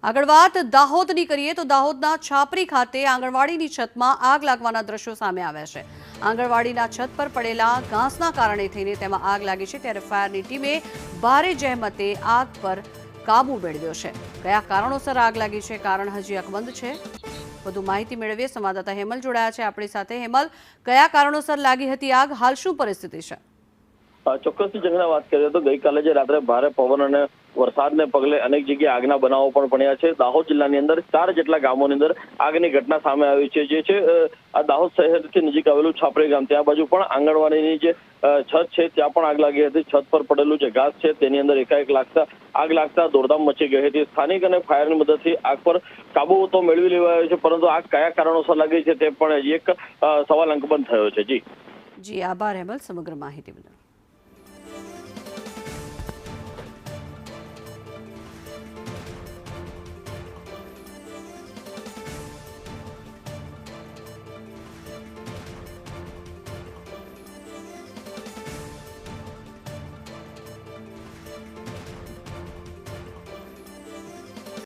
આગળ વાત દાહોદની કરીએ તો દાહોદના છાપરી ખાતે આંગણવાડીની છતમાં આગ લાગવાના દ્રશ્યો સામે આવ્યા છે। આંગણવાડીના છત પર પડેલા ઘાસના કારણે થઈને તેમાં આગ લાગી છે, ત્યારે ફાયરની ટીમે ભારે જહેમતે આગ પર કાબુ મેળવ્યો છે। કયા કારણોસર આગ લાગી છે, કારણ હજી અકબંધ છે। વધુ માહિતી મેળવીએ, સંવાદદાતા હેમલ જોડાયા છે આપણી સાથે। હેમલ, કયા કારણોસર લાગી હતી આગ, હાલ શું પરિસ્થિતિ છે? ચોક્કસથી જંગના વાત કરીએ તો ગઈકાલે જે રાત્રે ભારે પવન અને વરસાદને પગલે અનેક જગ્યાએ આગના બનાવો પણ બન્યા છે। દાહોદ જિલ્લાની અંદર 4 જેટલા ગામોની અંદર આગની ઘટના સામે આવી છે। જે છે આ દાહોદ શહેરથી નજીક આવેલું છાપરી ગામ, ત્યાં બાજુ પણ આંગણવાડીની જે છત છે ત્યાં પણ આગ લાગી હતી। છત પર પડેલું જે ઘાસ છે તેની અંદર એકાએક આગ લાગતા દોડધામ મચી ગઈ હતી। સ્થાનિક અને ફાયરની મદદથી આગ પર કાબુ તો મેળવી લેવાયો છે, પરંતુ આગ કયા કારણોસર લાગી છે તે પણ એક સવાલ અંકબંધ થયો છે। જી આભાર હેમલ સમગ્ર માહિતી બદલ।